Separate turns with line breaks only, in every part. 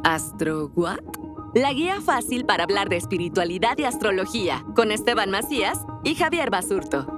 ¿Astro What? La guía fácil para hablar de espiritualidad y astrología, con Esteban Macías y Javier Basurto.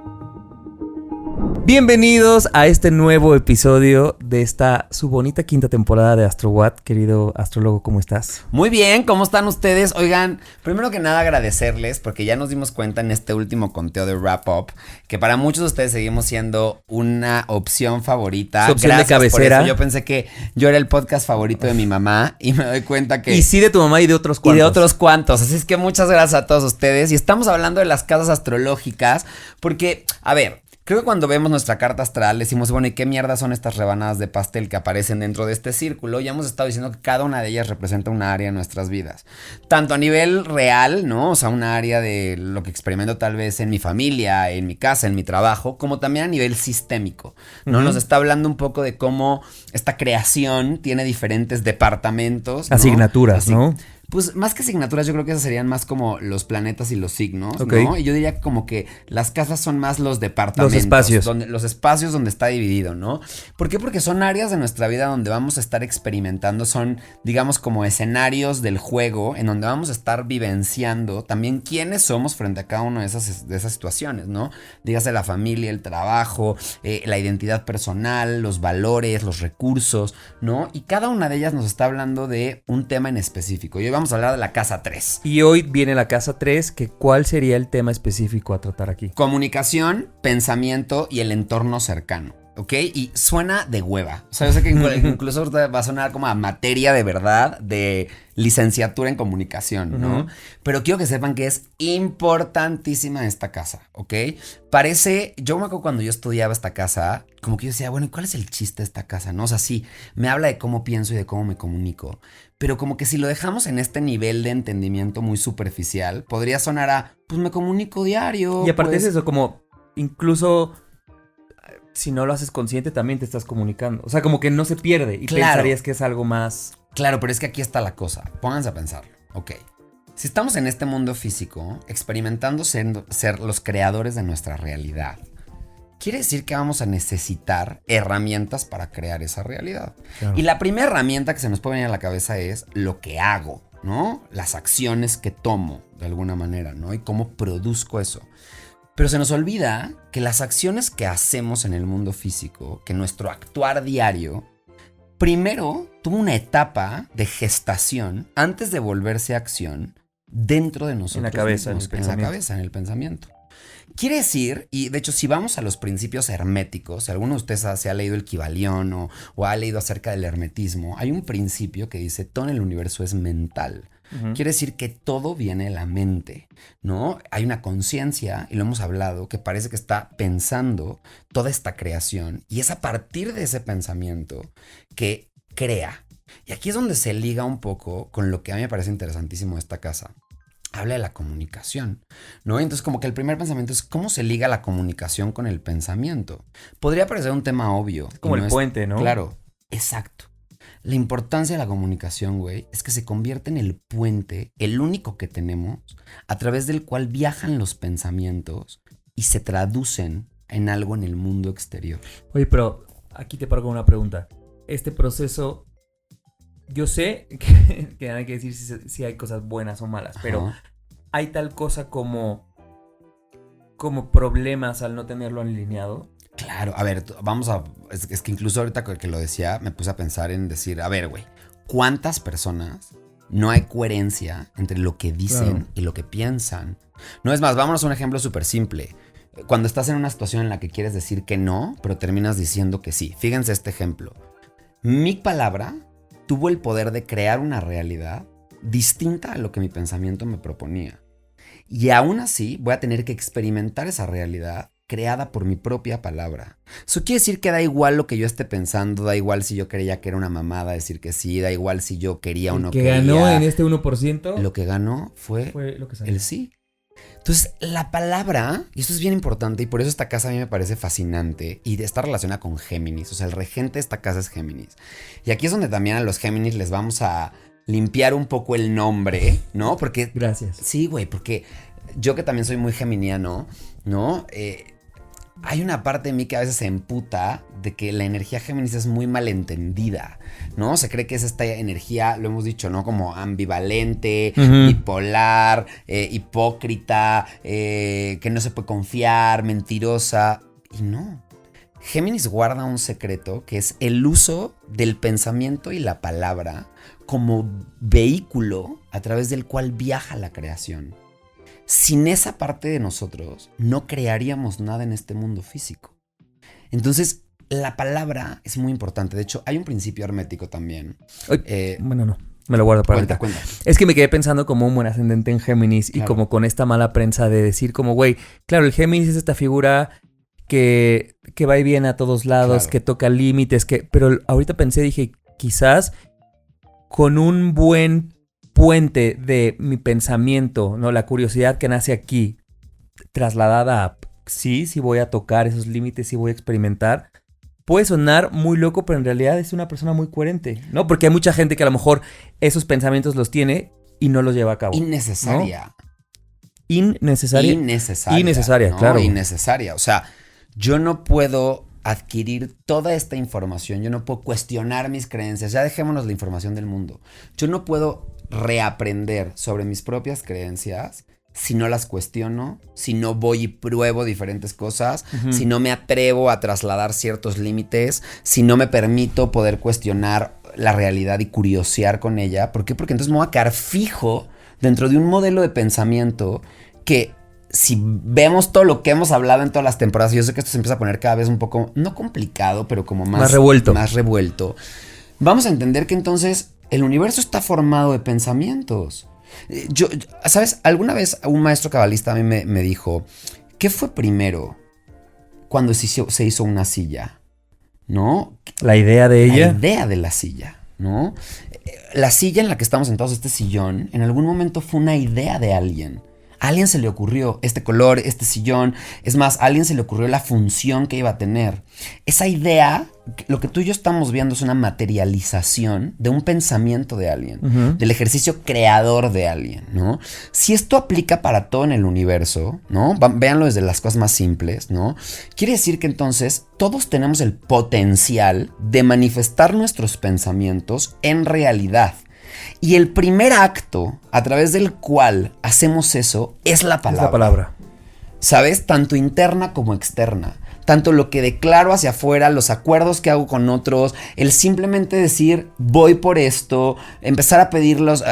Bienvenidos a este nuevo episodio de esta su bonita quinta temporada de Astro What. Querido astrólogo, ¿cómo estás?
Muy bien, ¿cómo están ustedes? Oigan, primero que nada agradecerles porque ya nos dimos cuenta en este último conteo de Wrap Up que para muchos de ustedes seguimos siendo una opción favorita.
Su opción
Gracias
de cabecera.
Por eso. Yo pensé que yo era el podcast favorito de mi mamá y me doy cuenta que...
Y sí de tu mamá y de otros cuantos.
Y de otros cuantos, así es que muchas gracias a todos ustedes. Y estamos hablando de las casas astrológicas porque, a ver... Creo que cuando vemos nuestra carta astral decimos, bueno, ¿y qué mierda son estas rebanadas de pastel que aparecen dentro de este círculo? Ya hemos estado diciendo que cada una de ellas representa una área en nuestras vidas. Tanto a nivel real, ¿no? O sea, una área de lo que experimento tal vez en mi familia, en mi casa, en mi trabajo, como también a nivel sistémico, ¿no? Uh-huh. Nos está hablando un poco de cómo esta creación tiene diferentes departamentos, ¿no?
Asignaturas, ¿no?
Pues más que asignaturas, yo creo que esas serían más como los planetas y los signos,
okay,
¿no? Y yo diría como que las casas son más los departamentos. Los espacios donde está dividido, ¿no? ¿Por qué? Porque son áreas de nuestra vida donde vamos a estar experimentando, son, digamos, como escenarios del juego en donde vamos a estar vivenciando también quiénes somos frente a cada una de esas situaciones, ¿no? Dígase la familia, el trabajo, la identidad personal, los valores, los recursos, ¿no? Y cada una de ellas nos está hablando de un tema en específico. Yo vamos a hablar de la casa 3.
Y hoy viene la casa 3, que ¿cuál sería el tema específico a tratar aquí?
Comunicación, pensamiento y el entorno cercano, ¿ok? Y suena de hueva. O sea, yo sé que incluso va a sonar como a materia de verdad, de licenciatura en comunicación, ¿no? Uh-huh. Pero quiero que sepan que es importantísima esta casa, ¿ok? Parece, yo me acuerdo cuando yo estudiaba esta casa, como que yo decía, bueno, ¿y cuál es el chiste de esta casa? ¿No? O sea, sí, me habla de cómo pienso y de cómo me comunico, pero como que si lo dejamos en este nivel de entendimiento muy superficial, podría sonar a, pues me comunico diario.
Y aparte
pues,
es eso, como incluso... Si no lo haces consciente, también te estás comunicando. O sea, como que no se pierde y claro, pensarías que es algo más...
Claro, pero es que aquí está la cosa. Pónganse a pensarlo. Ok. Si estamos en este mundo físico, experimentando ser los creadores de nuestra realidad, quiere decir que vamos a necesitar herramientas para crear esa realidad. Claro. Y la primera herramienta que se nos puede venir a la cabeza es lo que hago, ¿no? Las acciones que tomo, de alguna manera, ¿no? Y cómo produzco eso. Pero se nos olvida que las acciones que hacemos en el mundo físico, que nuestro actuar diario, primero tuvo una etapa de gestación antes de volverse acción dentro de nosotros.
En la cabeza,
mismos, en la cabeza, en el pensamiento. Quiere decir, y de hecho si vamos a los principios herméticos, si alguno de ustedes se ha leído el Kybalión o ha leído acerca del hermetismo, hay un principio que dice todo en el universo es mental. Uh-huh. Quiere decir que todo viene de la mente, ¿no? Hay una conciencia, y lo hemos hablado, que parece que está pensando toda esta creación y es a partir de ese pensamiento que crea. Y aquí es donde se liga un poco con lo que a mí me parece interesantísimo de esta casa. Habla de la comunicación, ¿no? Entonces como que el primer pensamiento es cómo se liga la comunicación con el pensamiento. Podría parecer un tema obvio.
Como el puente, ¿no?
Claro, exacto. La importancia de la comunicación, güey, es que se convierte en el puente, el único que tenemos, a través del cual viajan los pensamientos y se traducen en algo en el mundo exterior.
Oye, pero aquí te paro con una pregunta. Este proceso, yo sé que hay que decir si hay cosas buenas o malas, pero ajá, ¿hay tal cosa como problemas al no tenerlo alineado?
Claro, a ver, es que incluso ahorita que lo decía, me puse a pensar en decir, a ver, güey, ¿cuántas personas no hay coherencia entre lo que dicen, claro, y lo que piensan? No, es más, vámonos a un ejemplo súper simple. Cuando estás en una situación en la que quieres decir que no, pero terminas diciendo que sí. Fíjense este ejemplo. Mi palabra tuvo el poder de crear una realidad distinta a lo que mi pensamiento me proponía. Y aún así voy a tener que experimentar esa realidad creada por mi propia palabra. Eso quiere decir que da igual lo que yo esté pensando, da igual si yo creía que era una mamada decir que sí, da igual si yo quería o no quería.
¿El que ganó en este 1%?
Lo que ganó fue
lo que salió.
El sí. Entonces, la palabra, y esto es bien importante, y por eso esta casa a mí me parece fascinante, y está relacionada con Géminis. O sea, el regente de esta casa es Géminis. Y aquí es donde también a los Géminis les vamos a limpiar un poco el nombre, ¿no? Porque...
Gracias.
Sí, güey, porque yo que también soy muy geminiano, ¿no? hay una parte de mí que a veces se emputa de que la energía Géminis es muy malentendida, ¿no? Se cree que es esta energía, lo hemos dicho, ¿no? Como ambivalente, bipolar, hipócrita, que no se puede confiar, mentirosa. Y no. Géminis guarda un secreto que es el uso del pensamiento y la palabra como vehículo a través del cual viaja la creación. Sin esa parte de nosotros, no crearíamos nada en este mundo físico. Entonces, la palabra es muy importante. De hecho, hay un principio hermético también.
Bueno, no. Me lo guardo para ahorita.
Cuenta.
Es que me quedé pensando como un buen ascendente en Géminis y como con esta mala prensa de decir como, güey, claro, el Géminis es esta figura que va y viene a todos lados, que toca límites, pero ahorita dije, quizás con un buen puente de mi pensamiento, ¿no? La curiosidad que nace aquí, trasladada a sí voy a tocar esos límites, sí voy a experimentar, puede sonar muy loco, pero en realidad es una persona muy coherente, ¿no? Porque hay mucha gente que a lo mejor esos pensamientos los tiene y no los lleva a cabo.
Innecesaria.
¿No? Innecesaria,
¿no?
Claro.
Innecesaria. O sea, yo no puedo adquirir toda esta información, yo no puedo cuestionar mis creencias, ya dejémonos la información del mundo. Yo no puedo reaprender sobre mis propias creencias si no las cuestiono, si no voy y pruebo diferentes cosas, si no me atrevo a trasladar ciertos límites, si no me permito poder cuestionar la realidad y curiosear con ella. ¿Por qué? Porque entonces me voy a quedar fijo dentro de un modelo de pensamiento que, si vemos todo lo que hemos hablado en todas las temporadas, yo sé que esto se empieza a poner cada vez un poco, no complicado, pero como más revuelto. Vamos a entender que entonces el universo está formado de pensamientos. ¿Sabes? Alguna vez un maestro cabalista a mí me dijo, ¿qué fue primero cuando se hizo una silla? ¿No?
La idea de ella.
La idea de la silla, ¿no? La silla en la que estamos sentados, este sillón, en algún momento fue una idea de alguien. A alguien se le ocurrió este color, este sillón. Es más, a alguien se le ocurrió la función que iba a tener. Esa idea, lo que tú y yo estamos viendo es una materialización de un pensamiento de alguien, del ejercicio creador de alguien, ¿no? Si esto aplica para todo en el universo, ¿no? Véanlo desde las cosas más simples, ¿no? Quiere decir que entonces todos tenemos el potencial de manifestar nuestros pensamientos en realidad. Y el primer acto a través del cual hacemos eso es la palabra.
Es la palabra.
¿Sabes? Tanto interna como externa. Tanto lo que declaro hacia afuera, los acuerdos que hago con otros, el simplemente decir voy por esto, empezar a pedirlos,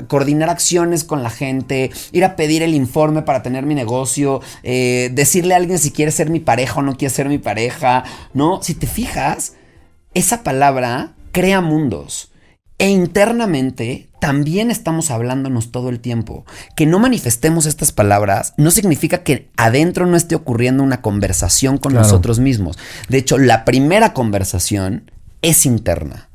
coordinar acciones con la gente, ir a pedir el informe para tener mi negocio, decirle a alguien si quiere ser mi pareja o no quiere ser mi pareja, ¿no? Si te fijas, esa palabra crea mundos. E internamente también estamos hablándonos todo el tiempo. Que no manifestemos estas palabras no significa que adentro no esté ocurriendo una conversación con nosotros mismos. De hecho, la primera conversación es interna.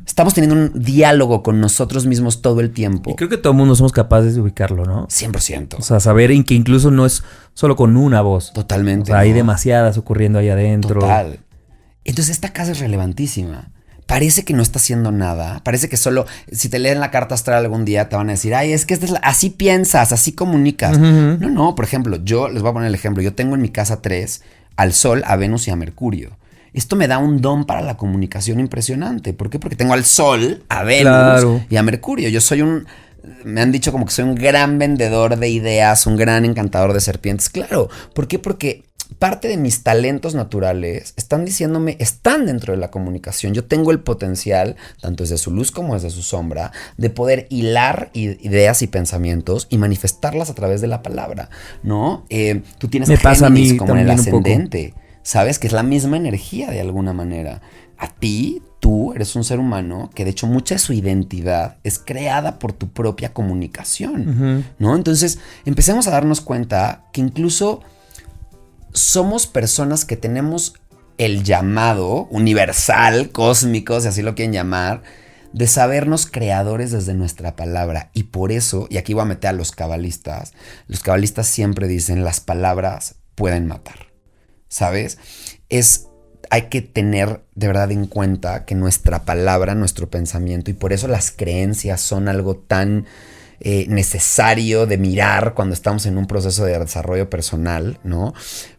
Estamos teniendo un diálogo con nosotros mismos todo el tiempo.
Y creo que todo el mundo somos capaces de ubicarlo, ¿no?
100%.
O sea, saber que incluso no es solo con una voz.
Totalmente.
O sea, hay demasiadas ocurriendo ahí adentro.
Total. Entonces esta casa es relevantísima. Parece que no está haciendo nada. Parece que solo, si te leen la carta astral algún día, te van a decir, ay, es que así piensas, así comunicas. No, por ejemplo, yo les voy a poner el ejemplo. Yo tengo en mi casa 3 al Sol, a Venus y a Mercurio. Esto me da un don para la comunicación impresionante. ¿Por qué? Porque tengo al Sol, a Venus y a Mercurio. Me han dicho como que soy un gran vendedor de ideas, un gran encantador de serpientes. Claro. ¿Por qué? Porque parte de mis talentos naturales están dentro de la comunicación. Yo tengo el potencial, tanto desde su luz como desde su sombra, de poder hilar ideas y pensamientos y manifestarlas a través de la palabra, ¿no? Tú tienes Géminis como en el ascendente, ¿sabes? Que es la misma energía de alguna manera. Tú eres un ser humano que de hecho mucha de su identidad es creada por tu propia comunicación, ¿no? Entonces empecemos a darnos cuenta que incluso somos personas que tenemos el llamado universal, cósmico, si así lo quieren llamar, de sabernos creadores desde nuestra palabra. Y por eso, y aquí voy a meter a los cabalistas siempre dicen, las palabras pueden matar, ¿sabes? Hay que tener de verdad en cuenta que nuestra palabra, nuestro pensamiento, y por eso las creencias son algo tan necesario de mirar cuando estamos en un proceso de desarrollo personal, ¿no?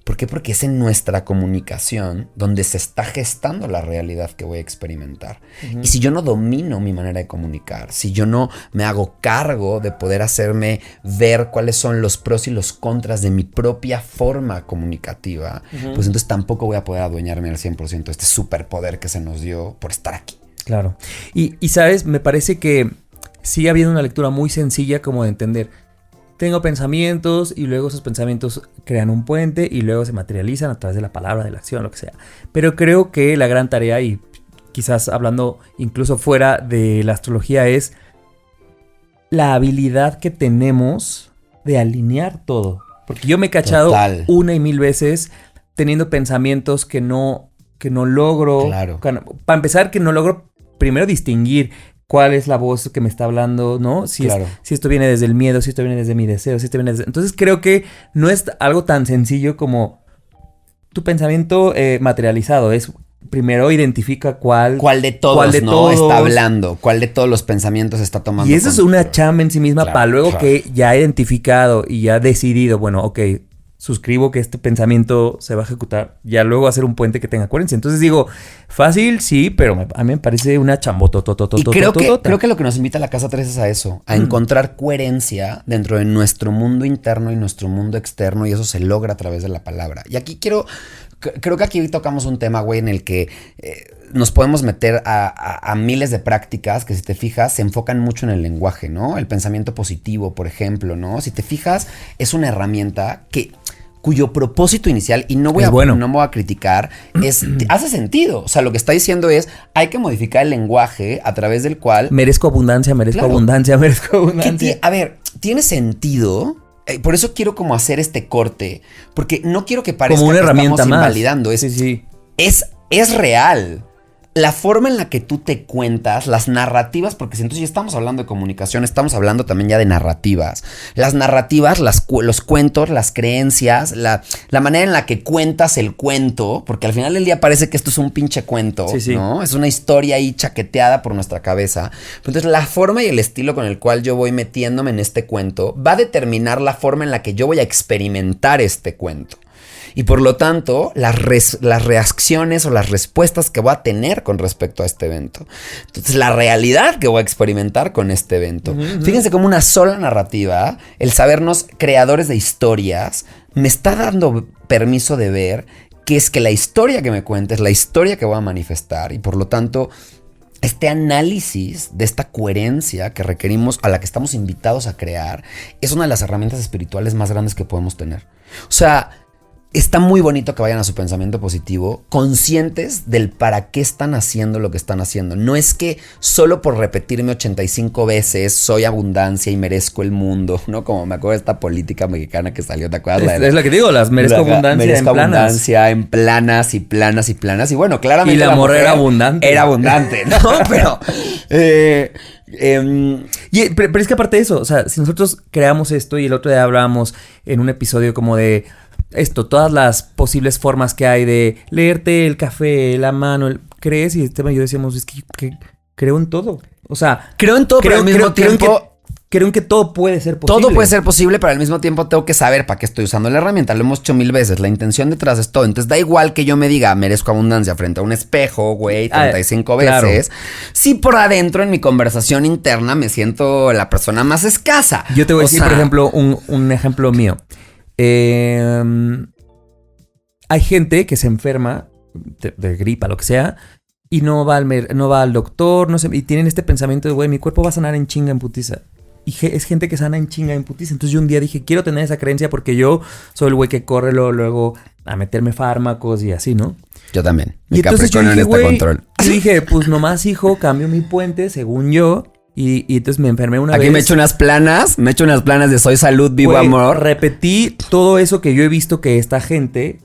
¿Por qué? Porque es en nuestra comunicación donde se está gestando la realidad que voy a experimentar. Y si yo no domino mi manera de comunicar, si yo no me hago cargo de poder hacerme ver cuáles son los pros y los contras de mi propia forma comunicativa, pues entonces tampoco voy a poder adueñarme al 100% de este superpoder que se nos dio por estar aquí.
Claro. Y ¿sabes? Me parece que sigue habiendo una lectura muy sencilla como de entender. Tengo pensamientos y luego esos pensamientos crean un puente y luego se materializan a través de la palabra, de la acción, lo que sea. Pero creo que la gran tarea, y quizás hablando incluso fuera de la astrología, es la habilidad que tenemos de alinear todo. Porque yo me he cachado una y mil veces teniendo pensamientos que no logro.
Claro.
Para empezar, que no logro primero distinguir cuál es la voz que me está hablando, ¿no? Si esto viene desde el miedo, si esto viene desde mi deseo, si esto viene desde... Entonces creo que no es algo tan sencillo como tu pensamiento materializado. Es primero identifica cuál
de todos está hablando, cuál de todos los pensamientos está tomando.
Y eso es una chamba en sí misma para luego que ya he identificado y ya decidido, bueno, ok, suscribo que este pensamiento se va a ejecutar, ya luego hacer un puente que tenga coherencia. Entonces digo, fácil, sí, pero a mí me parece una chambotototototota.
Y creo que lo que nos invita a la Casa 3 es a eso, a encontrar coherencia dentro de nuestro mundo interno y nuestro mundo externo, y eso se logra a través de la palabra. Y aquí creo que aquí tocamos un tema, güey, en el que nos podemos meter a miles de prácticas que, si te fijas, se enfocan mucho en el lenguaje, ¿no? El pensamiento positivo, por ejemplo, ¿no? Si te fijas, es una herramienta cuyo propósito inicial, y no me voy a criticar, hace sentido. O sea, lo que está diciendo es, hay que modificar el lenguaje a través del cual...
Merezco abundancia.
A ver, tiene sentido. Por eso quiero como hacer este corte, porque no quiero que parezca
como una herramienta
estamos
más.
Invalidando. Es real. La forma en la que tú te cuentas, las narrativas, porque si entonces ya estamos hablando de comunicación, estamos hablando también ya de narrativas. Las narrativas, los cuentos, las creencias, la manera en la que cuentas el cuento, porque al final del día parece que esto es un pinche cuento, ¿no? Es una historia ahí chaqueteada por nuestra cabeza. Entonces la forma y el estilo con el cual yo voy metiéndome en este cuento va a determinar la forma en la que yo voy a experimentar este cuento. Y por lo tanto, las reacciones o las respuestas que voy a tener con respecto a este evento. Entonces, la realidad que voy a experimentar con este evento. Fíjense cómo una sola narrativa, el sabernos creadores de historias, me está dando permiso de ver que es que la historia que me cuenta es la historia que voy a manifestar. Y por lo tanto, este análisis de esta coherencia que requerimos, a la que estamos invitados a crear, es una de las herramientas espirituales más grandes que podemos tener. O sea, está muy bonito que vayan a su pensamiento positivo, conscientes del para qué están haciendo lo que están haciendo. No es que solo por repetirme 85 veces soy abundancia y merezco el mundo, ¿no? Como me acuerdo de esta política mexicana que salió, ¿te acuerdas?
Es la que digo, las merezco abundancia
en planas y planas y planas. Y bueno, claramente
y la morra era abundante.
Era abundante, ¿no? Pero...
pero es que aparte de eso, o sea, si nosotros creamos esto, y el otro día hablábamos en un episodio como de... todas las posibles formas que hay de leerte el café, la mano, crees, y Esteban y yo decíamos, es que creo en todo. O sea,
creo en todo, pero al mismo tiempo...
Creo en que todo puede ser posible.
Todo puede ser posible, pero al mismo tiempo tengo que saber para qué estoy usando la herramienta. Lo hemos hecho 1000 veces. La intención detrás es todo. Entonces da igual que yo me diga, merezco abundancia frente a un espejo, güey, 35 veces. Claro. Si por adentro en mi conversación interna me siento la persona más escasa.
Yo te voy a decir, por ejemplo, un ejemplo mío. Hay gente que se enferma de gripa, lo que sea, y no va al doctor, no sé, y tienen este pensamiento de, güey, mi cuerpo va a sanar en chinga, en putiza. Y es gente que sana en chinga, en putiza. Entonces yo un día dije, quiero tener esa creencia porque yo soy el güey que corre luego a meterme fármacos y así, ¿no?
Yo también.
Y entonces yo dije, güey, yo dije, pues nomás, hijo, cambio mi puente, según yo. Y entonces me enfermé una vez.
Aquí me echo unas planas de soy salud, vivo amor.
Repetí todo eso que yo he visto que esta gente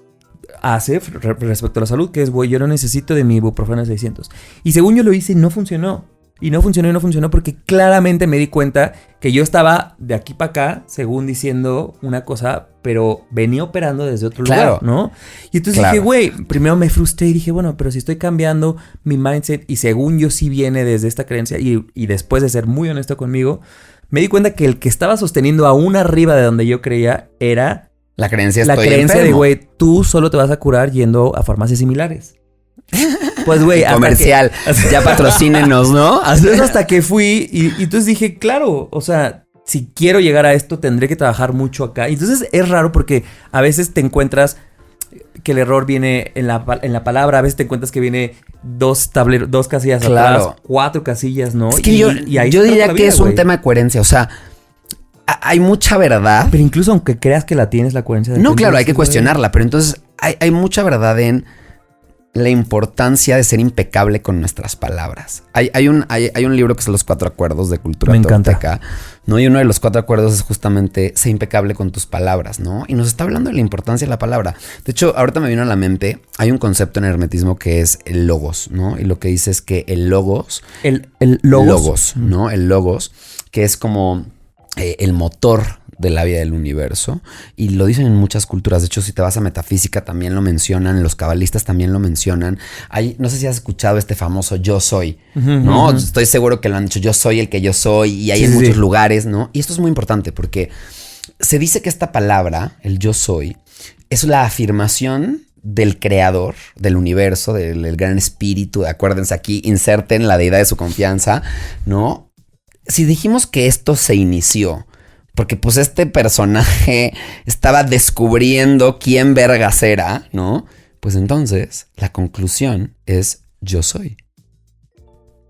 hace respecto a la salud, que es, güey, yo no necesito de mi ibuprofeno 600. Y según yo lo hice, no funcionó. Y no funcionó porque claramente me di cuenta que yo estaba de aquí para acá, según diciendo una cosa, pero venía operando desde otro lugar, ¿no? Y entonces dije, güey, primero me frustré y dije, bueno, pero si estoy cambiando mi mindset y según yo sí viene desde esta creencia y después de ser muy honesto conmigo, me di cuenta que el que estaba sosteniendo aún arriba de donde yo creía era
La creencia
la
estoy
creencia de,
enfermo.
güey, tú solo te vas a curar yendo a farmacias similares. Pues, güey, hasta
Comercial.
que-
Ya patrocínenos, ¿no?
Entonces, hasta que fui y entonces dije, claro, o sea, si quiero llegar a esto, tendré que trabajar mucho acá. Y entonces es raro porque a veces te encuentras que el error viene en la palabra, a veces te encuentras que viene dos casillas
Claro.
atrás, 4 casillas, ¿no?
Es que
Y
yo
ahí
diría
trata la
que
vida,
es un
güey.
tema de coherencia. O sea, hay mucha verdad.
Pero incluso aunque creas que la tienes, la coherencia de
No,
repente
claro, hay que
dices, güey,
cuestionarla. Pero entonces hay mucha verdad en la importancia de ser impecable con nuestras palabras. Hay un libro que es Los 4 Acuerdos de Cultura
Me encanta.
Tolteca, ¿no? Y uno de los 4 acuerdos es justamente ser impecable con tus palabras, ¿no? Y nos está hablando de la importancia de la palabra. De hecho, ahorita me vino a la mente, hay un concepto en hermetismo que es el logos, ¿no? Y lo que dice es que el logos...
El logos.
¿no? El logos, que es como el motor de la vida del universo, y lo dicen en muchas culturas. De hecho, si te vas a metafísica también lo mencionan, los cabalistas también lo mencionan. No sé si has escuchado este famoso yo soy, ¿no? Estoy seguro que lo han dicho, yo soy el que yo soy, y hay en muchos lugares, ¿no? Y esto es muy importante porque se dice que esta palabra, el yo soy, es la afirmación del creador del universo, del gran espíritu. Acuérdense aquí, inserten la deidad de su confianza, ¿no? Si dijimos que esto se inició porque pues este personaje estaba descubriendo quién vergas era, ¿no? Pues entonces la conclusión es yo soy.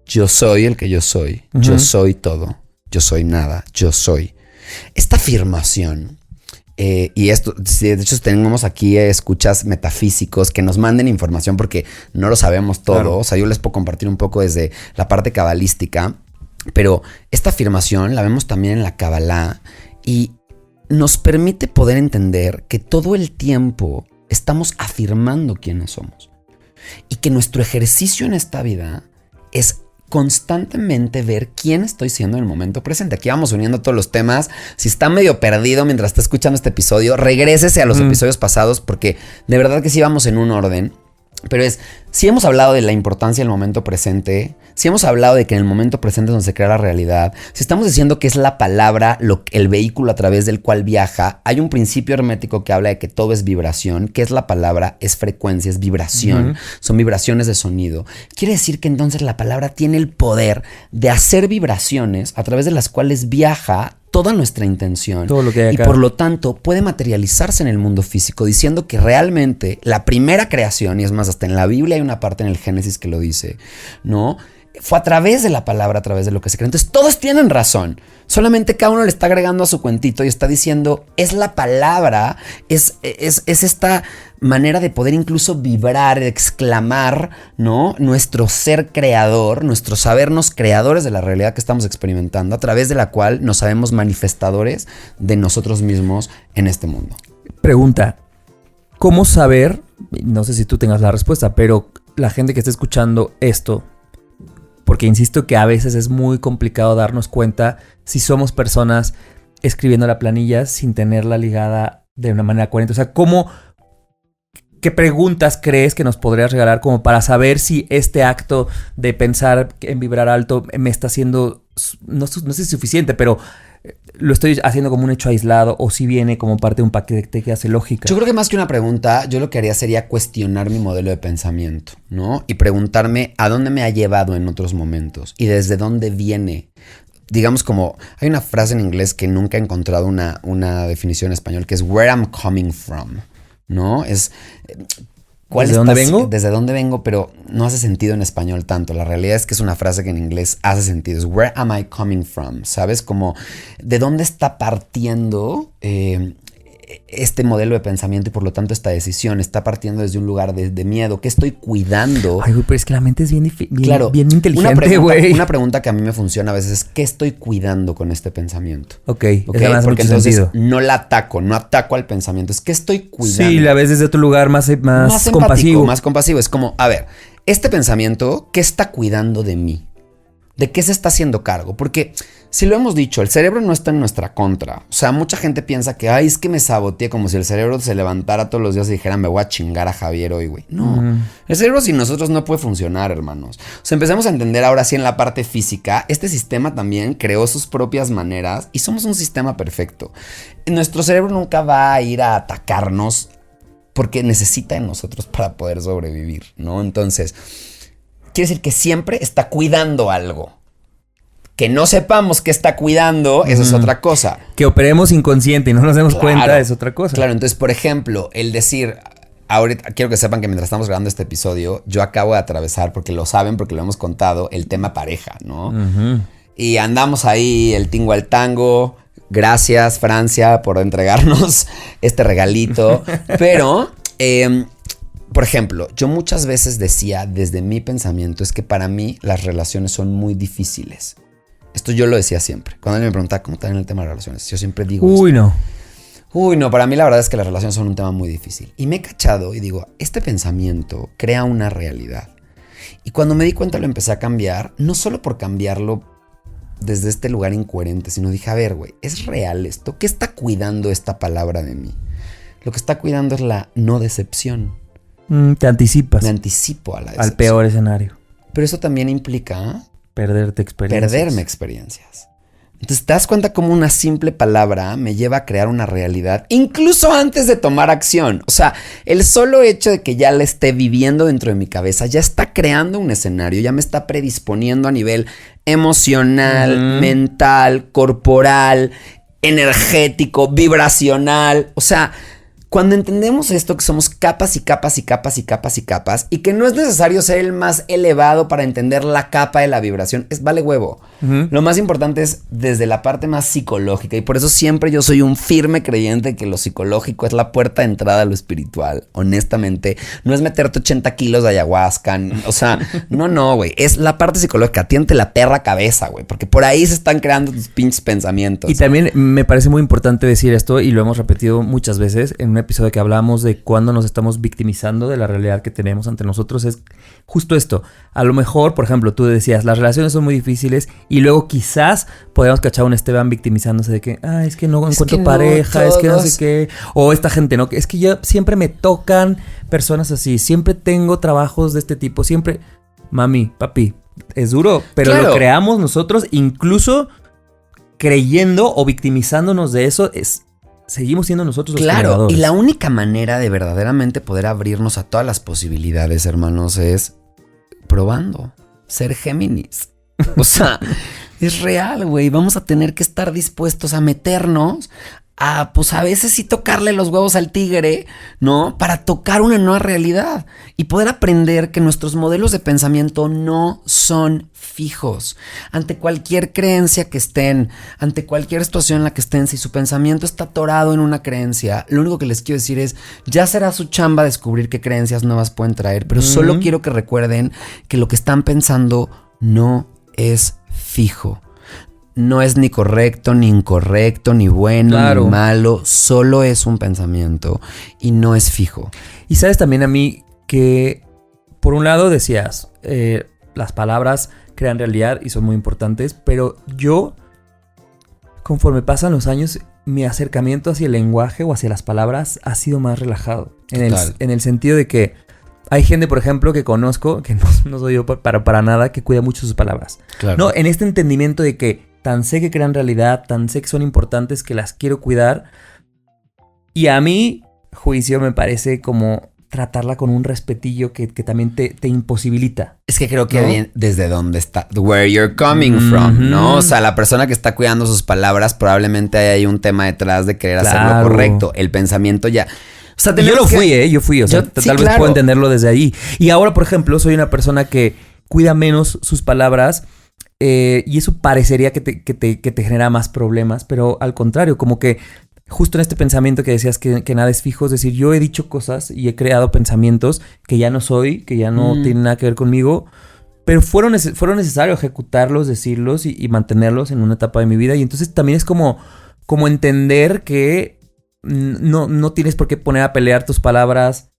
Yo soy el que yo soy. Yo soy todo. Yo soy nada. Yo soy. Esta afirmación, y esto, de hecho tenemos aquí escuchas metafísicos que nos manden información porque no lo sabemos todo. Claro. O sea, yo les puedo compartir un poco desde la parte cabalística. Pero esta afirmación la vemos también en la Kabbalah y nos permite poder entender que todo el tiempo estamos afirmando quiénes somos y que nuestro ejercicio en esta vida es constantemente ver quién estoy siendo en el momento presente. Aquí vamos uniendo todos los temas. Si está medio perdido mientras está escuchando este episodio, regrésese a los episodios pasados porque de verdad que sí vamos en un orden. Pero si hemos hablado de la importancia del momento presente, si hemos hablado de que en el momento presente es donde se crea la realidad, si estamos diciendo que es la palabra, el vehículo a través del cual viaja, hay un principio hermético que habla de que todo es vibración. ¿Qué es la palabra? Es frecuencia, es vibración, son vibraciones de sonido. Quiere decir que entonces la palabra tiene el poder de hacer vibraciones a través de las cuales viaja toda nuestra intención.
Todo lo que hay acá.
Y por lo tanto puede materializarse en el mundo físico, diciendo que realmente la primera creación, y es más, hasta en la Biblia hay una parte en el Génesis que lo dice, ¿no? Fue a través de la palabra, a través de lo que se crea. Entonces todos tienen razón. Solamente cada uno le está agregando a su cuentito y está diciendo, es la palabra, es esta manera de poder incluso vibrar, exclamar, ¿no? Nuestro ser creador, nuestro sabernos creadores de la realidad que estamos experimentando, a través de la cual nos sabemos manifestadores de nosotros mismos en este mundo.
Pregunta, ¿cómo saber? No sé si tú tengas la respuesta, pero la gente que está escuchando esto, porque insisto que a veces es muy complicado darnos cuenta si somos personas escribiendo la planilla sin tenerla ligada de una manera coherente. O sea, ¿qué preguntas crees que nos podrías regalar como para saber si este acto de pensar en vibrar alto me está haciendo, no sé si suficiente, pero lo estoy haciendo como un hecho aislado o si viene como parte de un paquete que hace lógica?
Yo creo que más que una pregunta, yo lo que haría sería cuestionar mi modelo de pensamiento, ¿no? Y preguntarme a dónde me ha llevado en otros momentos y desde dónde viene. Digamos como, hay una frase en inglés que nunca he encontrado una definición en español, que es where I'm coming from, ¿no? Es...
¿Desde dónde vengo?
Desde dónde vengo, pero no hace sentido en español tanto. La realidad es que es una frase que en inglés hace sentido. Es where am I coming from? ¿Sabes? Como de dónde está partiendo este modelo de pensamiento y por lo tanto esta decisión. Está partiendo desde un lugar de miedo. ¿Qué estoy cuidando?
Ay, güey, pero es que la mente es bien
Claro,
inteligente, güey.
Una pregunta que a mí me funciona a veces es ¿qué estoy cuidando con este pensamiento?
Ok, eso me hace
porque
mucho
entonces
sentido.
no ataco al pensamiento. Es ¿qué estoy cuidando?
Sí, la ves desde otro lugar más compasivo.
Más compasivo. Es como, a ver, este pensamiento, ¿qué está cuidando de mí? ¿De qué se está haciendo cargo? Porque si lo hemos dicho, el cerebro no está en nuestra contra. O sea, mucha gente piensa que, ay, es que me saboteé, como si el cerebro se levantara todos los días y dijera, me voy a chingar a Javier hoy, güey. No, el cerebro sin nosotros no puede funcionar, hermanos. O sea, empezamos a entender ahora sí en la parte física, este sistema también creó sus propias maneras y somos un sistema perfecto. Nuestro cerebro nunca va a ir a atacarnos porque necesita de nosotros para poder sobrevivir, ¿no? Entonces, quiere decir que siempre está cuidando algo. Que no sepamos que está cuidando, eso es otra cosa.
Que operemos inconsciente y no nos demos cuenta es otra cosa.
Claro, entonces, por ejemplo, el decir, ahorita quiero que sepan que mientras estamos grabando este episodio, yo acabo de atravesar, porque lo saben, porque lo hemos contado, el tema pareja, ¿no? Y andamos ahí, el tingo al tango. Gracias, Francia, por entregarnos este regalito. Pero, por ejemplo, yo muchas veces decía, desde mi pensamiento, es que para mí las relaciones son muy difíciles. Esto yo lo decía siempre. Cuando alguien me preguntaba cómo está en el tema de relaciones, yo siempre digo Uy, no, para mí la verdad es que las relaciones son un tema muy difícil. Y me he cachado y digo, este pensamiento crea una realidad. Y cuando me di cuenta lo empecé a cambiar, no solo por cambiarlo desde este lugar incoherente, sino dije, a ver, güey, ¿es real esto? ¿Qué está cuidando esta palabra de mí? Lo que está cuidando es la no decepción.
Te anticipas.
Me anticipo a la decepción.
Al peor escenario.
Pero eso también implica
perderte experiencias.
Perderme experiencias. Entonces te das cuenta cómo una simple palabra me lleva a crear una realidad, incluso antes de tomar acción. O sea, el solo hecho de que ya la esté viviendo dentro de mi cabeza ya está creando un escenario, ya me está predisponiendo a nivel emocional, mental, corporal, energético, vibracional. O sea, cuando entendemos esto, que somos capas y capas y capas y capas y capas, y que no es necesario ser el más elevado para entender la capa de la vibración, vale huevo. Lo más importante es desde la parte más psicológica, y por eso siempre yo soy un firme creyente de que lo psicológico es la puerta de entrada a lo espiritual. Honestamente, no es meterte 80 kilos de ayahuasca, o sea, no, güey, es la parte psicológica. Tiente la perra cabeza, güey, porque por ahí se están creando tus pinches pensamientos.
Y también me parece muy importante decir esto, y lo hemos repetido muchas veces en un episodio que hablamos de cuando nos estamos victimizando de la realidad que tenemos ante nosotros, es justo esto. A lo mejor, por ejemplo, tú decías, las relaciones son muy difíciles, y luego quizás podríamos cachar a un Esteban victimizándose de que, es que no encuentro pareja, es que no sé qué, o esta gente, ¿no? Es que yo siempre me tocan personas así, siempre tengo trabajos de este tipo, siempre, mami, papi, es duro, pero lo creamos nosotros, incluso creyendo o victimizándonos de eso, seguimos siendo nosotros los creadores.
Y la única manera de verdaderamente poder abrirnos a todas las posibilidades, hermanos, es probando. Ser Géminis. O sea, es real, güey. Vamos a tener que estar dispuestos a meternos a, pues a veces sí tocarle los huevos al tigre, ¿no? Para tocar una nueva realidad y poder aprender que nuestros modelos de pensamiento no son fijos. Ante cualquier creencia que estén, ante cualquier situación en la que estén, si su pensamiento está atorado en una creencia, lo único que les quiero decir es, ya será su chamba descubrir qué creencias nuevas pueden traer, pero solo quiero que recuerden que lo que están pensando no es fijo. No es ni correcto, ni incorrecto, ni bueno, ni malo. Solo es un pensamiento y no es fijo.
Y sabes también a mí que, por un lado decías, las palabras crean realidad y son muy importantes, pero yo, conforme pasan los años, mi acercamiento hacia el lenguaje o hacia las palabras ha sido más relajado. En el sentido de que hay gente, por ejemplo, que conozco, que no soy yo para nada, que cuida mucho sus palabras. Claro. No, en este entendimiento de que tan sé que crean realidad, tan sé que son importantes, que las quiero cuidar. Y a mi juicio me parece como tratarla con un respetillo que también te imposibilita.
Es que creo que bien desde dónde está, where you're coming from, ¿no? O sea, la persona que está cuidando sus palabras, probablemente hay ahí un tema detrás de querer hacer lo correcto. El pensamiento ya...
O sea, yo fui, o sea, tal vez puedo entenderlo desde ahí. Y ahora, por ejemplo, soy una persona que cuida menos sus palabras, y eso parecería que te genera más problemas, pero al contrario, como que justo en este pensamiento que decías que nada es fijo, es decir, yo he dicho cosas y he creado pensamientos que ya no soy, que ya no tienen nada que ver conmigo, pero fueron necesarios ejecutarlos, decirlos y mantenerlos en una etapa de mi vida. Y entonces también es como entender que no tienes por qué poner a pelear tus palabras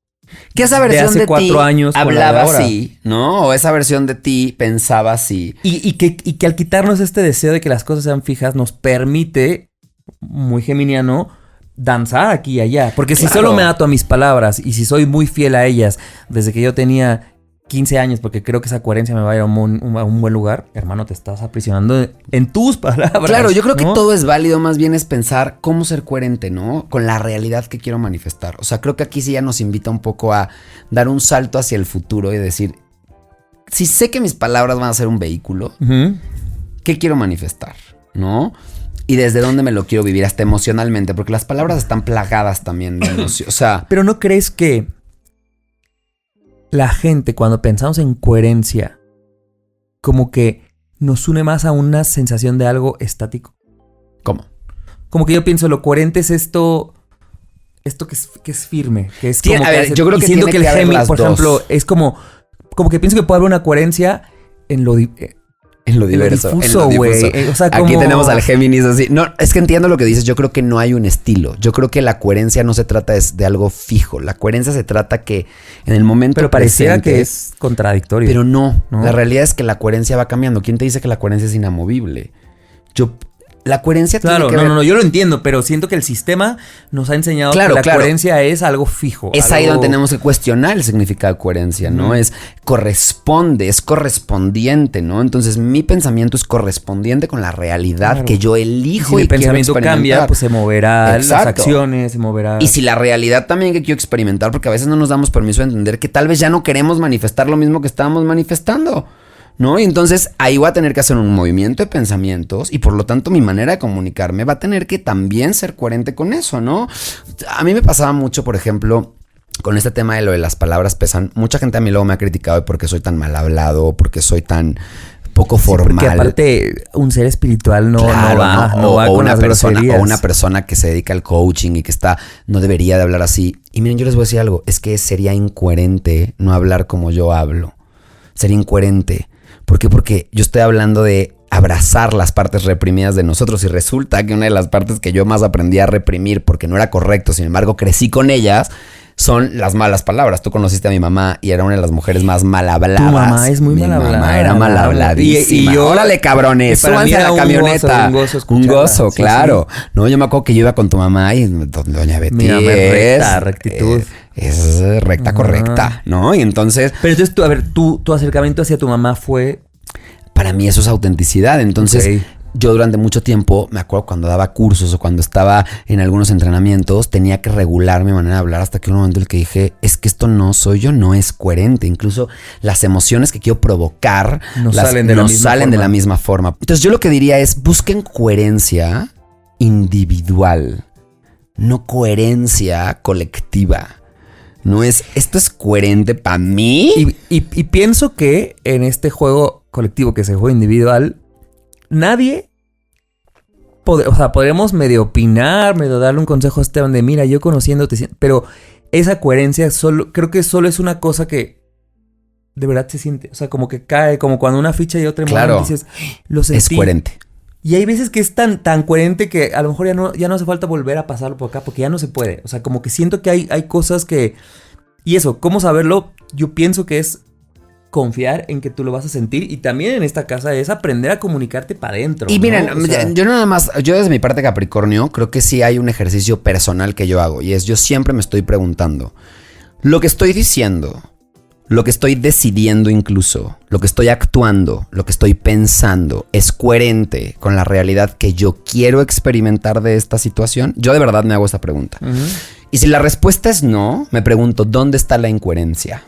Que esa versión
hace
de
4
ti
años
hablaba así, ¿no? O esa versión de ti pensaba así.
Y que al quitarnos este deseo de que las cosas sean fijas nos permite, muy geminiano, danzar aquí y allá. Porque si solo me ato a mis palabras y si soy muy fiel a ellas desde que yo tenía 15 años, porque creo que esa coherencia me va a ir a un buen lugar, hermano, te estás aprisionando en tus palabras.
Claro, yo creo
¿no?
que todo es válido, más bien es pensar cómo ser coherente, ¿no? Con la realidad que quiero manifestar. O sea, creo que aquí sí ya nos invita un poco a dar un salto hacia el futuro y decir, si sé que mis palabras van a ser un vehículo, ¿qué quiero manifestar? ¿No? Y desde dónde me lo quiero vivir, hasta emocionalmente, porque las palabras están plagadas también de emoción. O sea,
pero ¿no crees que la gente, cuando pensamos en coherencia, como que nos une más a una sensación de algo estático?
¿cómo?
Como que yo pienso, lo coherente es esto que es firme, que es
Sí,
como
a
que
ver, yo creo que
siento
tiene
que el
que haber
Géminis,
las
por
dos.
ejemplo, es como que pienso que puede haber una coherencia en lo
En lo diverso.
difuso, güey. O sea,
Aquí
como...
tenemos al Géminis así. No, es que entiendo lo que dices. Yo creo que no hay un estilo. Yo creo que la coherencia no se trata de algo fijo. La coherencia se trata que en el momento
Pero pareciera
presente,
que es contradictorio.
Pero no.
¿No?
La realidad es que la coherencia va cambiando. ¿Quién te dice que la coherencia es inamovible? La coherencia
Claro,
tiene que ver...
no, yo lo entiendo, pero siento que el sistema nos ha enseñado que la coherencia es algo fijo.
Es ahí donde tenemos que cuestionar el significado de coherencia, ¿no? Es corresponde, es correspondiente, ¿no? Entonces mi pensamiento es correspondiente con la realidad que yo elijo.
Si
y
el pensamiento
quiero
cambia, pues se moverá
Exacto.
las acciones, se moverá...
Y si la realidad también que quiero experimentar, porque a veces no nos damos permiso de entender que tal vez ya no queremos manifestar lo mismo que estábamos manifestando, ¿no? Y entonces ahí voy a tener que hacer un movimiento de pensamientos y por lo tanto mi manera de comunicarme va a tener que también ser coherente con eso, ¿no? A mí me pasaba mucho, por ejemplo, con este tema de lo de las palabras pesan. Mucha gente a mí luego me ha criticado de por qué soy tan mal hablado, porque soy tan poco formal.
Porque aparte un ser espiritual no va con
una
las groserías.
O una persona que se dedica al coaching y que no debería de hablar así. Y miren, yo les voy a decir algo, es que sería incoherente no hablar como yo hablo. Sería incoherente. ¿Por qué? Porque yo estoy hablando de abrazar las partes reprimidas de nosotros y resulta que una de las partes que yo más aprendí a reprimir porque no era correcto, sin embargo crecí con ellas, son las malas palabras. Tú conociste a mi mamá y era una de las mujeres más mal habladas.
Tu mamá es muy mal hablada.
Mi mamá era mal habladísima.
Y yo,
órale, cabrones, súbanse a la camioneta.
Un
gozo, claro. Sí. No, yo me acuerdo que yo iba con tu mamá y doña Betty
mi mamá es recta, rectitud.
Es recta, correcta, ¿no? Y entonces...
Pero entonces, tú, a ver, tu acercamiento hacia tu mamá fue...
Para mí eso es autenticidad. Entonces, yo durante mucho tiempo, me acuerdo cuando daba cursos o cuando estaba en algunos entrenamientos, tenía que regular mi manera de hablar hasta que un momento en el que dije, es que esto no soy yo, no es coherente. Incluso las emociones que quiero provocar
no salen de
la misma forma. Entonces, yo lo que diría es, busquen coherencia individual, no coherencia colectiva. No es, esto es coherente para mí.
Y pienso que en este juego colectivo que se juega individual, nadie... podremos medio opinar, medio darle un consejo a Esteban de, mira, yo conociéndote, pero esa coherencia creo que solo es una cosa que de verdad se siente. O sea, como que cae, como cuando una ficha y otra
claro,
y dices, lo sentí.
Es coherente.
Y hay veces que es tan coherente que a lo mejor ya no hace falta volver a pasarlo por acá porque ya no se puede. O sea, como que siento que hay cosas que... Y eso, ¿cómo saberlo? Yo pienso que es confiar en que tú lo vas a sentir. Y también en esta casa es aprender a comunicarte para adentro.
Y miren,
¿no? O sea,
yo desde mi parte Capricornio, creo que sí hay un ejercicio personal que yo hago. Y es, yo siempre me estoy preguntando, lo que estoy diciendo... Lo que estoy decidiendo incluso, lo que estoy actuando, lo que estoy pensando, ¿es coherente con la realidad que yo quiero experimentar de esta situación? Yo de verdad me hago esta pregunta. Y si la respuesta es no, me pregunto, ¿dónde está la incoherencia?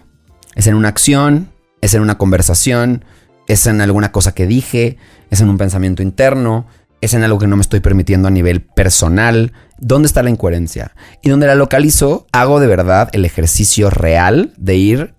¿Es en una acción? ¿Es en una conversación? ¿Es en alguna cosa que dije? ¿Es en un pensamiento interno? ¿Es en algo que no me estoy permitiendo a nivel personal? ¿Dónde está la incoherencia? Y donde la localizo, hago de verdad el ejercicio real de ir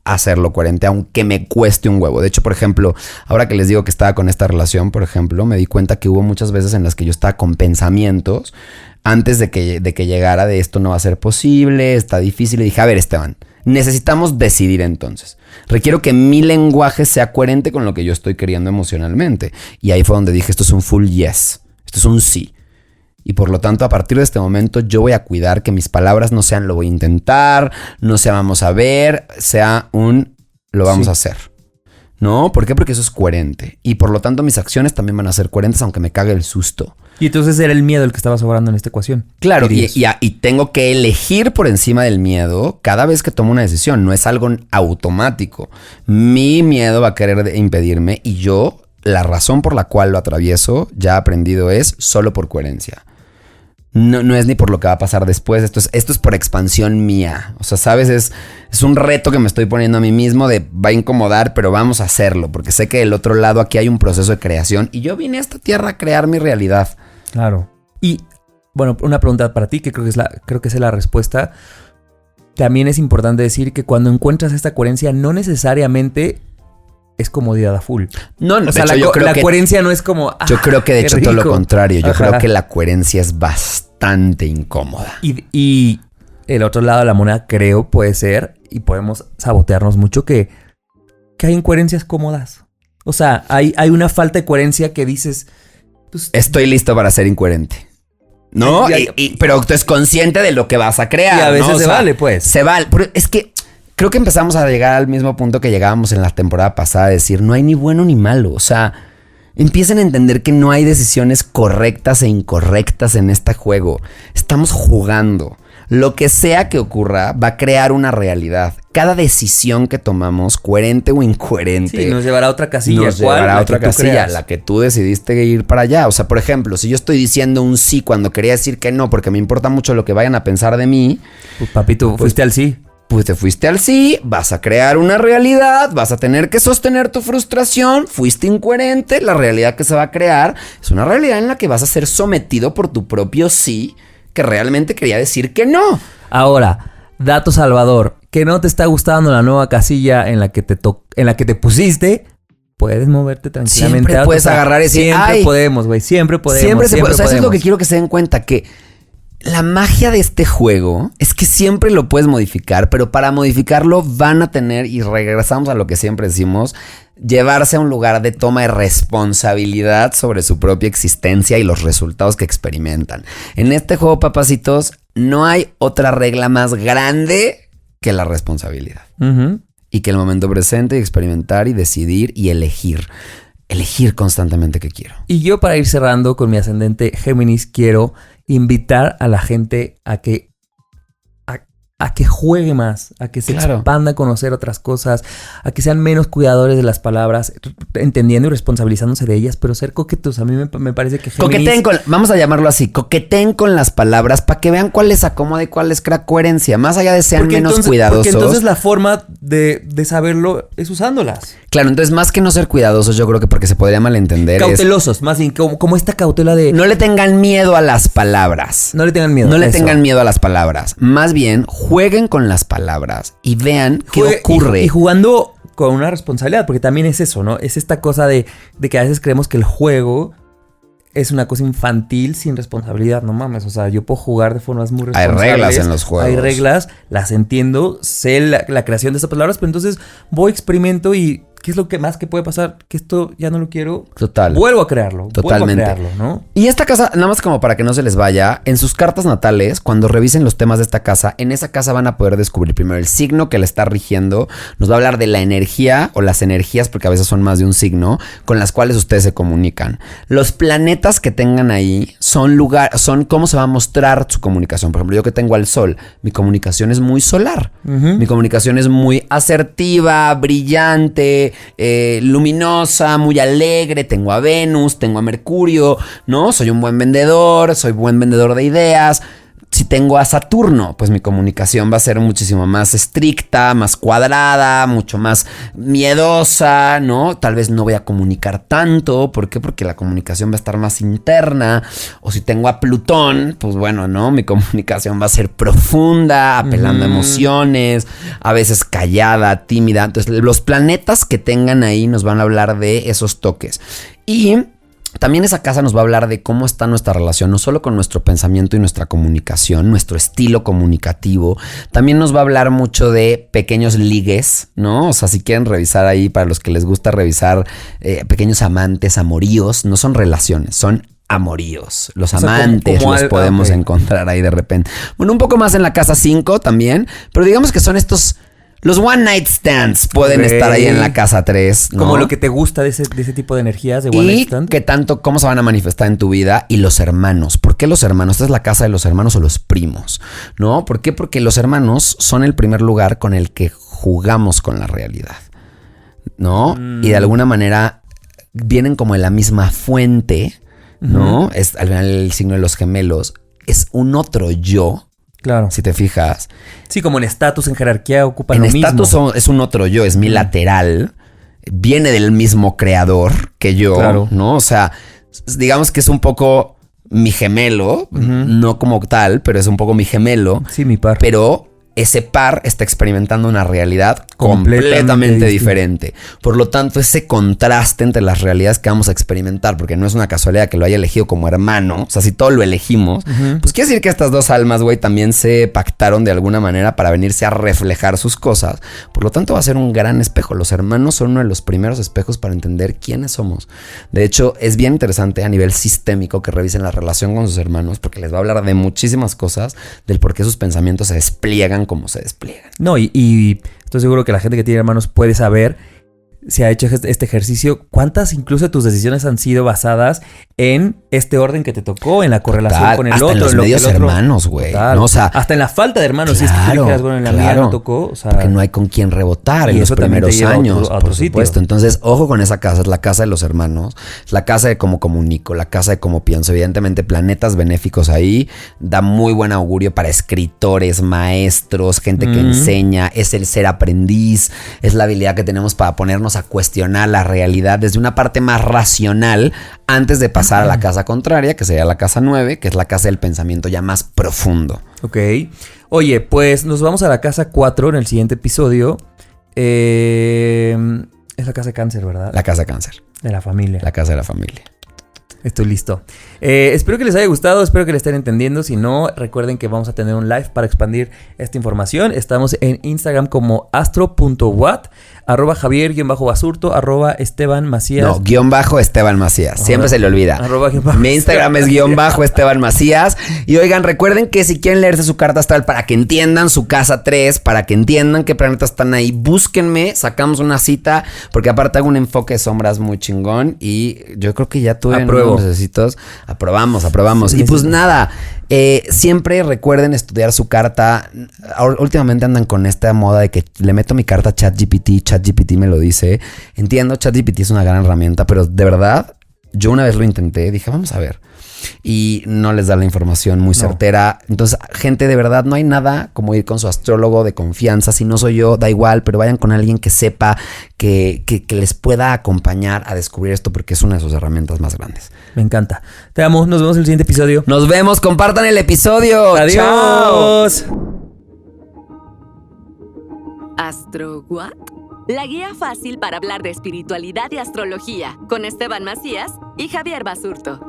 hacerlo coherente, aunque me cueste un huevo. De hecho, por ejemplo, ahora que les digo que estaba con esta relación, por ejemplo, me di cuenta que hubo muchas veces en las que yo estaba con pensamientos antes de que llegara de esto no va a ser posible, está difícil. Y dije, a ver, Esteban, necesitamos decidir entonces. Requiero que mi lenguaje sea coherente con lo que yo estoy queriendo emocionalmente. Y ahí fue donde dije, esto es un full yes, esto es un sí. Y por lo tanto, a partir de este momento, yo voy a cuidar que mis palabras no sean lo voy a intentar, no sea vamos a ver, sea un lo vamos a hacer. ¿No? ¿Por qué? Porque eso es coherente. Y por lo tanto, mis acciones también van a ser coherentes, aunque me cague el susto.
Y entonces era el miedo el que estaba sobrando en esta ecuación.
Claro, y tengo que elegir por encima del miedo cada vez que tomo una decisión. No es algo automático. Mi miedo va a querer impedirme y yo, la razón por la cual lo atravieso, ya aprendido es solo por coherencia. No es ni por lo que va a pasar después. Esto es por expansión mía. O sea, ¿sabes? Es un reto que me estoy poniendo a mí mismo de va a incomodar, pero vamos a hacerlo. Porque sé que del otro lado aquí hay un proceso de creación. Y yo vine a esta tierra a crear mi realidad.
Claro. Y, bueno, una pregunta para ti, que creo que es la respuesta. También es importante decir que cuando encuentras esta coherencia, no necesariamente es comodidad a full.
No,
o sea, la coherencia no es como...
Yo creo que de hecho todo lo contrario. Yo creo que la coherencia es bastante incómoda.
Y el otro lado de la moneda creo puede ser, y podemos sabotearnos mucho, que hay incoherencias cómodas. O sea, hay una falta de coherencia que dices... Pues,
estoy listo para ser incoherente. ¿No? Pero tú es consciente de lo que vas a crear.
Y a veces
¿no?
vale, pues.
Se vale. Pero es que... Creo que empezamos a llegar al mismo punto que llegábamos en la temporada pasada, a decir, no hay ni bueno ni malo. O sea, empiecen a entender que no hay decisiones correctas e incorrectas en este juego. Estamos jugando. Lo que sea que ocurra va a crear una realidad. Cada decisión que tomamos, coherente o incoherente,
sí, nos llevará a otra casilla.
Nos llevará a otra casilla, la que tú decidiste ir para allá. O sea, por ejemplo, si yo estoy diciendo un sí cuando quería decir que no, porque me importa mucho lo que vayan a pensar de mí.
Pues, papito, fuiste al sí.
Pues te fuiste al sí, vas a crear una realidad, vas a tener que sostener tu frustración, fuiste incoherente, la realidad que se va a crear es una realidad en la que vas a ser sometido por tu propio sí, que realmente quería decir que no.
Ahora, dato salvador, que no te está gustando la nueva casilla en la que te pusiste, puedes moverte tranquilamente.
Siempre puedes agarrar ese...
Siempre podemos, güey, siempre podemos.
Siempre se puede. O sea, eso es lo que quiero que se den cuenta, que... La magia de este juego es que siempre lo puedes modificar, pero para modificarlo van a tener, y regresamos a lo que siempre decimos, llevarse a un lugar de toma de responsabilidad sobre su propia existencia y los resultados que experimentan. En este juego, papacitos, no hay otra regla más grande que la responsabilidad. Y que el momento presente y experimentar y decidir y elegir. Elegir constantemente qué quiero.
Y yo, para ir cerrando con mi ascendente Géminis, quiero invitar a la gente a que juegue más, a que se expanda a conocer otras cosas, a que sean menos cuidadores de las palabras, entendiendo y responsabilizándose de ellas, pero ser coquetos. A mí me parece que
Géminis... vamos a llamarlo así, coqueten con las palabras para que vean cuál les acomoda y cuál les crea coherencia, más allá de sean menos cuidadosos.
Porque entonces la forma de saberlo es usándolas.
Claro, entonces más que no ser cuidadosos, yo creo que porque se podría malentender.
Cautelosos, más bien, como esta cautela de...
No le tengan miedo a las palabras.
No le tengan miedo.
No le tengan miedo a las palabras. Más bien, jueguen con las palabras y vean qué ocurre.
Y jugando con una responsabilidad, porque también es eso, ¿no? Es esta cosa de que a veces creemos que el juego es una cosa infantil sin responsabilidad. No mames, o sea, yo puedo jugar de formas muy responsables.
Hay reglas en los juegos.
Hay reglas, las entiendo, sé la creación de estas palabras, pero entonces voy, experimento y... ¿Qué es lo que más que puede pasar? Que esto ya no lo quiero.
Total.
Vuelvo a crearlo.
Totalmente.
Vuelvo a crearlo, ¿no?
Y esta casa, nada más como para que no se les vaya, en sus cartas natales, cuando revisen los temas de esta casa, en esa casa van a poder descubrir primero el signo que le está rigiendo. Nos va a hablar de la energía o las energías, porque a veces son más de un signo, con las cuales ustedes se comunican. Los planetas que tengan ahí son cómo se va a mostrar su comunicación. Por ejemplo, yo que tengo al Sol, mi comunicación es muy solar. Mi comunicación es muy asertiva, brillante, luminosa, muy alegre. Tengo a Venus, tengo a Mercurio, ¿no? Soy un buen vendedor, soy buen vendedor de ideas. Si tengo a Saturno, pues mi comunicación va a ser muchísimo más estricta, más cuadrada, mucho más miedosa, ¿no? Tal vez no voy a comunicar tanto. ¿Por qué? Porque la comunicación va a estar más interna. O si tengo a Plutón, pues bueno, ¿no? Mi comunicación va a ser profunda, apelando a emociones, a veces callada, tímida. Entonces, los planetas que tengan ahí nos van a hablar de esos toques. Y... también esa casa nos va a hablar de cómo está nuestra relación, no solo con nuestro pensamiento y nuestra comunicación, nuestro estilo comunicativo. También nos va a hablar mucho de pequeños ligues, ¿no? O sea, si quieren revisar ahí, para los que les gusta revisar pequeños amantes, amoríos, no son relaciones, son amoríos. Los
O sea,
amantes
como
los podemos encontrar ahí de repente. Bueno, un poco más en la casa 5 también, pero digamos que son estos... Los one night stands pueden estar ahí en la casa 3, ¿no?
Como lo que te gusta de ese tipo de energías de one night stand.
Y que tanto, cómo se van a manifestar en tu vida. Y los hermanos. ¿Por qué los hermanos? Esta es la casa de los hermanos o los primos, ¿no? ¿Por qué? Porque los hermanos son el primer lugar con el que jugamos con la realidad, ¿no? Y de alguna manera vienen como de la misma fuente, ¿no? Es al final el signo de los gemelos. Es un otro yo.
Claro.
Si te fijas.
Sí, como en estatus, en jerarquía, ocupan lo mismo.
En estatus es un otro yo, es mi lateral. Viene del mismo creador que yo,
claro.
¿no? O sea, digamos que es un poco mi gemelo, no como tal, pero es un poco mi gemelo.
Sí, mi par.
Pero ese par está experimentando una realidad completamente diferente. Por lo tanto, ese contraste entre las realidades que vamos a experimentar, porque no es una casualidad que lo haya elegido como hermano, o sea, si todo lo elegimos, pues quiere decir que estas dos almas, güey, también se pactaron de alguna manera para venirse a reflejar sus cosas. Por lo tanto, va a ser un gran espejo. Los hermanos son uno de los primeros espejos para entender quiénes somos. De hecho, es bien interesante a nivel sistémico que revisen la relación con sus hermanos, porque les va a hablar de muchísimas cosas, del por qué sus pensamientos se despliegan como se despliegan.
No, y estoy seguro que la gente que tiene hermanos puede saber, si ha hecho este ejercicio, cuántas incluso de tus decisiones han sido basadas en este orden que te tocó, en la correlación con el
hasta
otro.
En los medios hermanos, güey. ¿No? O sea,
hasta en la falta de hermanos. Si es que tú dijeras, bueno, en la mía no tocó. O sea,
porque no hay con quién rebotar en los primeros años,
a otro sitio.
Por supuesto. Entonces, ojo con esa casa. Es la casa de los hermanos. Es la casa de cómo comunico, la casa de cómo pienso. Evidentemente, planetas benéficos ahí. Da muy buen augurio para escritores, maestros, gente que enseña. Es el ser aprendiz. Es la habilidad que tenemos para ponernos a cuestionar la realidad desde una parte más racional antes de pasar a la casa contraria, que sería la casa 9, que es la casa del pensamiento ya más profundo.
Ok. Oye, pues nos vamos a la casa 4 en el siguiente episodio. Es la casa de Cáncer, ¿verdad?
La casa de Cáncer.
De la familia.
La casa de la familia.
Estoy listo. Espero que les haya gustado, espero que le estén entendiendo. Si no, recuerden que vamos a tener un live para expandir esta información. Estamos en Instagram como astro.wat, @Javier_Basurto, @Esteban Macías.
No, _Esteban Macías. Siempre se le olvida. Mi Instagram es _Esteban Macías. Y oigan, recuerden que si quieren leerse su carta astral para que entiendan su casa 3, para que entiendan qué planetas están ahí, búsquenme, sacamos una cita, porque aparte hago un enfoque de sombras muy chingón. Y yo creo que ya tuve unos necesitos. Aprobamos. Sí, y pues nada, siempre recuerden estudiar su carta. Últimamente andan con esta moda de que le meto mi carta a ChatGPT me lo dice. Entiendo, ChatGPT es una gran herramienta, pero de verdad, yo una vez lo intenté, dije, vamos a ver. Y no les da la información muy certera. Entonces, gente, de verdad, no hay nada como ir con su astrólogo de confianza. Si no soy yo, da igual, pero vayan con alguien que sepa, que les pueda acompañar a descubrir esto, porque es una de sus herramientas más grandes.
Me encanta. Te amo. Nos vemos en el siguiente episodio.
Nos vemos. Compartan el episodio.
Adiós.
¡Chao!
¿Astro What? La guía fácil para hablar de espiritualidad y astrología con Esteban Macías y Javier Basurto.